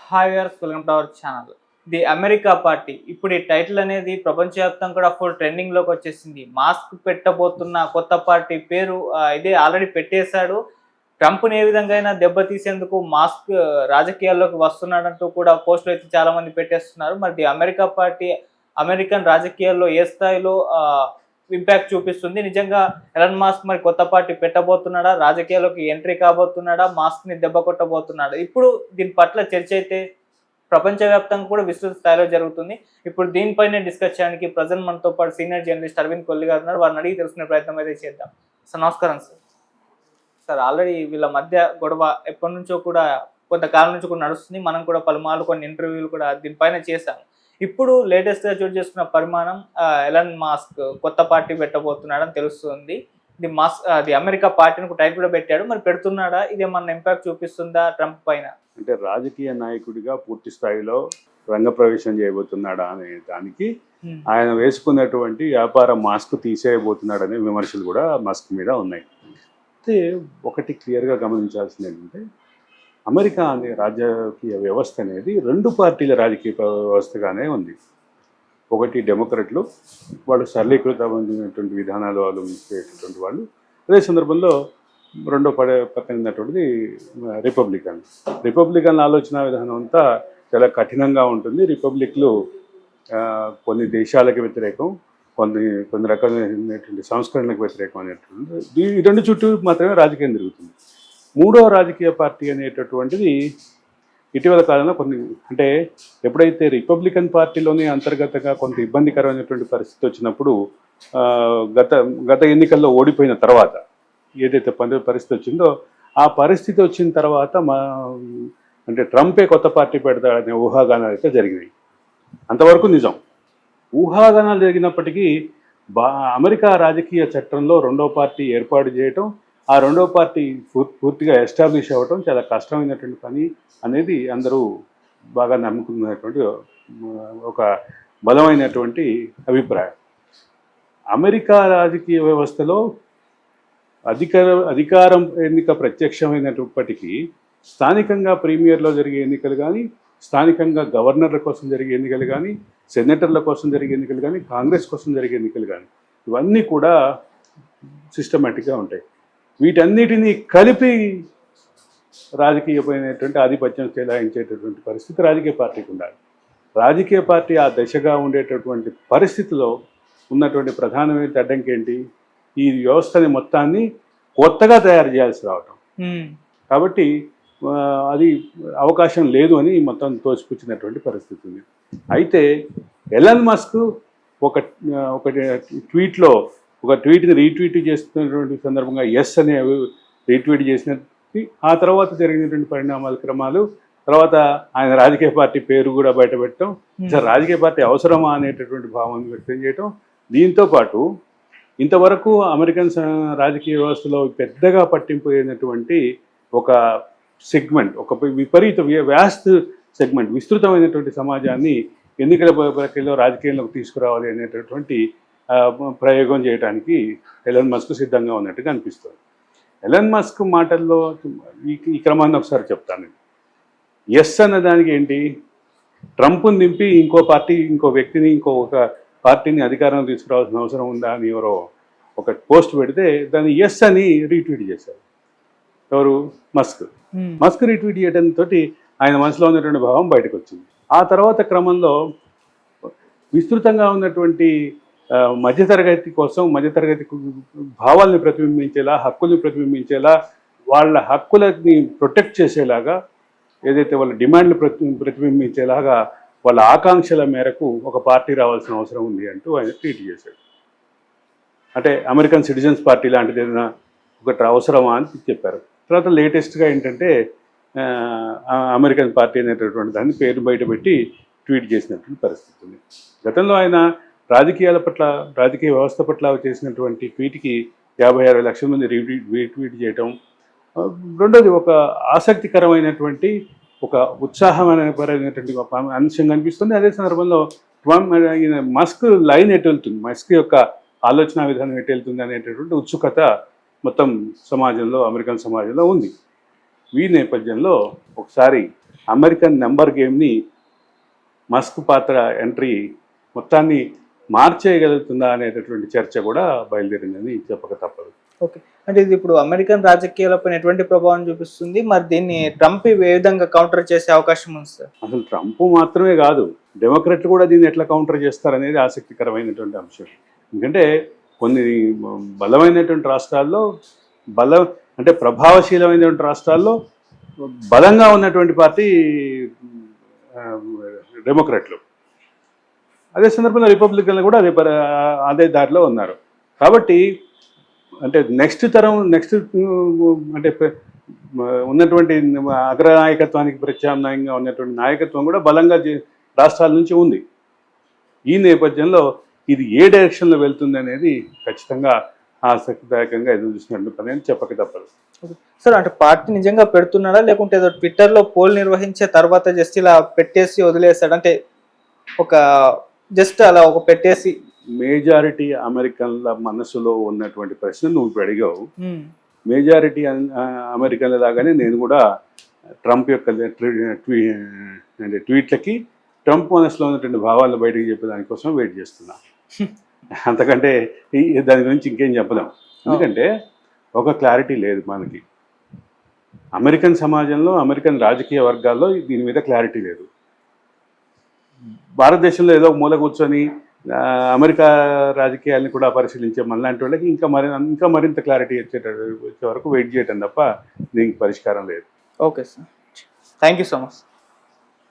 Hi viewers, welcome to our channel. The America party ఇప్పుడు ఈ title అనేది ప్రపంచవ్యాప్తంగా కూడా ఫుల్ ట్రెండింగ్లోకి వచ్చేసింది. మాస్క్ పెట్టబోతున్న కొత్త పార్టీ పేరు ఇదే ఆల్రెడీ పెట్టేశాడు. ట్రంప్ని ఏ విధంగా అయినా దెబ్బతీసేందుకు మాస్క్ రాజకీయాల్లోకి వస్తున్నాడంటూ కూడా పోస్టులు అయితే చాలా మంది పెట్టేస్తున్నారు. మరి ది అమెరికా పార్టీ అమెరికన్ రాజకీయాల్లో ఏ స్థాయిలో ఇంపాక్ట్ చూపిస్తుంది? నిజంగా ఎలన్ మాస్క్ మరి కొత్త పార్టీ పెట్టబోతున్నాడా? రాజకీయాల్లోకి ఎంట్రీ కాబోతున్నాడా? మాస్క్ ని దెబ్బ కొట్టబోతున్నాడా? ఇప్పుడు దీని పట్ల చర్చ అయితే ప్రపంచవ్యాప్తంగా కూడా విస్తృత స్థాయిలో జరుగుతుంది. ఇప్పుడు దీనిపైనే డిస్కస్ చేయడానికి ప్రజెంట్ మనతో పాటు సీనియర్ జర్నలిస్ట్ అరవింద్ కొల్లి గారు ఉన్నారు. వారిని అడిగి తెలుసుకునే ప్రయత్నం అయితే చేద్దాం. సార్ నమస్కారం. సార్ ఆల్రెడీ వీళ్ళ మధ్య గొడవ ఎప్పటి నుంచో కూడా కొంతకాలం నుంచి కూడా నడుస్తుంది. మనం కూడా పలుమార్లు కొన్ని ఇంటర్వ్యూలు కూడా దీనిపైన చేశాము. ఇప్పుడు లేటెస్ట్గా చోటు చేసుకున్న పరిమాణం ఎలన్ మాస్క్ కొత్త పార్టీ పెట్టబోతున్నాడని తెలుస్తుంది. ది అమెరికా పార్టీని టైప్ కూడా పెట్టాడు. మరి పెడుతున్నాడా? ఇది ఏమన్నా ఇంపాక్ట్ చూపిస్తుందా ట్రంప్ పైన? అంటే రాజకీయ నాయకుడిగా పూర్తి స్థాయిలో రంగప్రవేశం చేయబోతున్నాడా అనే దానికి ఆయన వేసుకున్నటువంటి వ్యాపార మాస్క్ తీసేయబోతున్నాడనే విమర్శలు కూడా మాస్క్ మీద ఉన్నాయి. అయితే ఒకటి క్లియర్గా గమనించాల్సింది ఏంటంటే, అమెరికా అనే రాజకీయ వ్యవస్థ అనేది రెండు పార్టీల రాజకీయ వ్యవస్థగానే ఉంది. ఒకటి డెమోక్రట్లు, వాళ్ళు సరళీకృతమైనటువంటి విధానాలు అవలంబించేటటువంటి వాళ్ళు. అదే సందర్భంలో రెండో పక్కన ఉన్నటువంటిది రిపబ్లికన్ ఆలోచన విధానం అంతా చాలా కఠినంగా ఉంటుంది. రిపబ్లిక్లు కొన్ని దేశాలకు వ్యతిరేకం, కొన్ని రకాలైనటువంటి సంస్కరణలకు వ్యతిరేకం అనేటువంటి ఈ రెండు చుట్టూ మాత్రమే రాజకీయం జరుగుతుంది. మూడో రాజకీయ పార్టీ అనేటటువంటిది ఇటీవల కాలంలో అంటే ఎప్పుడైతే రిపబ్లికన్ పార్టీలోనే అంతర్గతంగా కొంత ఇబ్బందికరమైనటువంటి పరిస్థితి వచ్చినప్పుడు, గత ఎన్నికల్లో ఓడిపోయిన తర్వాత ఏదైతే పరిస్థితి వచ్చిందో, ఆ పరిస్థితి వచ్చిన తర్వాత అంటే ట్రంపే కొత్త పార్టీ పెడతాడనే ఊహాగానాలు అయితే జరిగినాయి. అంతవరకు నిజం. ఊహాగానాలు జరిగినప్పటికీ అమెరికా రాజకీయ చట్టంలో రెండో పార్టీ ఏర్పాటు చేయటం, ఆ రెండో పార్టీ పూర్తిగా ఎస్టాబ్లిష్ అవ్వటం చాలా కష్టమైనటువంటి పని అనేది అందరూ బాగా నమ్ముకున్నటువంటి ఒక బలమైనటువంటి అభిప్రాయం. అమెరికా రాజకీయ వ్యవస్థలో అధికారం ఎన్నిక ప్రత్యక్షమైనప్పటికీ స్థానికంగా ప్రీమియర్లో జరిగే ఎన్నికలు కానీ, స్థానికంగా గవర్నర్ల కోసం జరిగే ఎన్నికలు కానీ, సెనేటర్ల కోసం జరిగే ఎన్నికలు కానీ, కాంగ్రెస్ కోసం జరిగే ఎన్నికలు కానీ, ఇవన్నీ కూడా సిస్టమేటిక్గా ఉంటాయి. వీటన్నిటినీ కలిపి రాజకీయమైనటువంటి ఆధిపత్యం చెలాయించేటటువంటి పరిస్థితి రాజకీయ పార్టీకి ఉండాలి. రాజకీయ పార్టీ ఆ దశగా ఉండేటటువంటి పరిస్థితిలో ఉన్నటువంటి ప్రధానమైన అడ్డంకి ఏంటి? ఈ వ్యవస్థని మొత్తాన్ని కొత్తగా తయారు చేయాల్సి రావటం. కాబట్టి అది అవకాశం లేదు అని మొత్తం తోసిపుచ్చినటువంటి పరిస్థితి ఉంది. అయితే ఎలన్ మస్క్ ఒక ట్వీట్లో ఒక ట్వీట్ని రీట్వీట్ చేస్తున్నటువంటి సందర్భంగా ఎస్ అనే రీట్వీట్ చేసినట్టు, ఆ తర్వాత జరిగినటువంటి క్రమాలు, తర్వాత ఆయన రాజకీయ పార్టీ పేరు కూడా బయటపెట్టడం, రాజకీయ పార్టీ అవసరమా అనేటటువంటి భావాన్ని వ్యక్తం చేయటం. దీంతో పాటు ఇంతవరకు అమెరికన్ రాజకీయ వ్యవస్థలో పెద్దగా పట్టింపు అయినటువంటి ఒక సెగ్మెంట్, ఒక వ్యాస్ట్ సెగ్మెంట్, విస్తృతమైనటువంటి సమాజాన్ని ఎన్నికల ప్రక్రియలో రాజకీయంలోకి తీసుకురావాలి అనేటటువంటి ప్రయోగం చేయడానికి ఎలన్ మస్క్ సిద్ధంగా ఉన్నట్టుగా అనిపిస్తుంది. ఎలన్ మస్క్ మాటల్లో ఈ క్రమాన్ని ఒకసారి చెప్తాను. ఎస్ అన్న దానికి ఏంటి? ట్రంప్ని దింపి ఇంకో వ్యక్తిని, ఒక పార్టీని అధికారంలో తీసుకురావాల్సిన అవసరం ఉందా అని ఎవరో ఒక పోస్ట్ పెడితే దాన్ని ఎస్ అని రీట్వీట్ చేశారు. ఎవరు? మస్క్ రీట్వీట్ చేయడంతో ఆయన మనసులో ఉన్నటువంటి భావం బయటకు వచ్చింది. ఆ తర్వాత క్రమంలో విస్తృతంగా ఉన్నటువంటి మధ్యతరగతి కోసం, మధ్యతరగతి భావాల్ని ప్రతిబింబించేలా, హక్కుల్ని ప్రతిబింబించేలా, వాళ్ళ హక్కులని ప్రొటెక్ట్ చేసేలాగా, ఏదైతే వాళ్ళ డిమాండ్లు ప్రతిబింబించేలాగా, వాళ్ళ ఆకాంక్షల మేరకు ఒక పార్టీ రావాల్సిన అవసరం ఉంది అంటూ ఆయన ట్వీట్ చేశాడు. అంటే అమెరికన్ సిటిజన్స్ పార్టీ లాంటిది ఏదైనా ఒకటి అవసరమా అని చెప్పారు. తర్వాత లేటెస్ట్గా ఏంటంటే అమెరికన్ పార్టీ అనేటటువంటి దాన్ని పేరు బయటపెట్టి ట్వీట్ చేసినటువంటి పరిస్థితి ఉంది. గతంలో ఆయన రాజకీయ వ్యవస్థ పట్ల చేసినటువంటి ట్వీట్కి 56 లక్షల మంది రీట్వీట్ చేయటం. రెండోది ఒక ఆసక్తికరమైనటువంటి, ఒక ఉత్సాహమైనటువంటి అంశంగా అనిపిస్తుంది. అదే సందర్భంలో మస్క్ లైన్ ఎటు వెళ్తుంది, మస్క్ యొక్క ఆలోచన విధానం ఎటు వెళ్తుంది అనేటటువంటి ఉత్సుకత మొత్తం సమాజంలో, అమెరికన్ సమాజంలో ఉంది. ఈ నేపథ్యంలో ఒకసారి అమెరికన్ నెంబర్ గేమ్ని మస్క్ పాత్ర ఎంట్రీ మొత్తాన్ని మార్చేయగలుగుతుందా అనేటటువంటి చర్చ కూడా బయలుదేరిందని చెప్పక తప్పదు. ఓకే, అంటే ఇది ఇప్పుడు అమెరికన్ రాజకీయాలపైన ఎటువంటి ప్రభావం చూపిస్తుంది, మరి దీన్ని ట్రంప్ ఏ విధంగా కౌంటర్ చేసే అవకాశం ఉంది సార్? అసలు ట్రంప్ మాత్రమే కాదు, డెమోక్రట్లు కూడా దీన్ని ఎట్లా కౌంటర్ చేస్తారనేది ఆసక్తికరమైనటువంటి అంశం. ఎందుకంటే కొన్ని బలమైనటువంటి రాష్ట్రాల్లో అంటే ప్రభావశీలమైనటువంటి రాష్ట్రాల్లో బలంగా ఉన్నటువంటి పార్టీ డెమోక్రాట్లు. అదే సందర్భంలో రిపబ్లికన్లు కూడా అదే దారిలో ఉన్నారు. కాబట్టి అంటే నెక్స్ట్ అంటే ఉన్నటువంటి అగ్రనాయకత్వానికి ప్రత్యామ్నాయంగా ఉన్నటువంటి నాయకత్వం కూడా బలంగా రాష్ట్రాల నుంచి ఉంది. ఈ నేపథ్యంలో ఇది ఏ డైరెక్షన్లో వెళ్తుంది అనేది ఖచ్చితంగా ఆసక్తిదాయకంగా ఎదురు చూసినట్టు పని అని చెప్పక తప్పదు. సార్, అంటే పార్టీ నిజంగా పెడుతున్నాడా, లేకుంటే ఏదో ట్విట్టర్లో పోల్ నిర్వహించే తర్వాత జస్ట్ ఇలా పెట్టేసి వదిలేస్తాడు, అంటే ఒక జస్ట్ అలా ఒక పెట్టేసి? మేజారిటీ అమెరికన్ల మనసులో ఉన్నటువంటి ప్రశ్న నువ్వు ఇప్పుడు అడిగావు. మేజారిటీ అమెరికన్ల లాగానే నేను కూడా ట్రంప్ యొక్క ట్వీట్లకి ట్రంప్ మనసులో ఉన్నటువంటి భావాలను బయటకు చెప్పే దానికోసం వెయిట్ చేస్తున్నా. అంతకంటే దాని గురించి ఇంకేం చెప్పలేం. ఎందుకంటే ఒక క్లారిటీ లేదు మనకి. అమెరికన్ సమాజంలో, అమెరికన్ రాజకీయ వర్గాల్లో దీని మీద క్లారిటీ లేదు. భారతదేశంలో ఏదో మూల కూర్చొని అమెరికా రాజకీయాలను కూడా పరిశీలించే మనలాంటి వాళ్ళకి ఇంకా మరింత క్లారిటీ వచ్చే వరకు వెయిట్ చేయటం తప్ప దీనికి పరిష్కారం లేదు. Okay sir, thank you so much.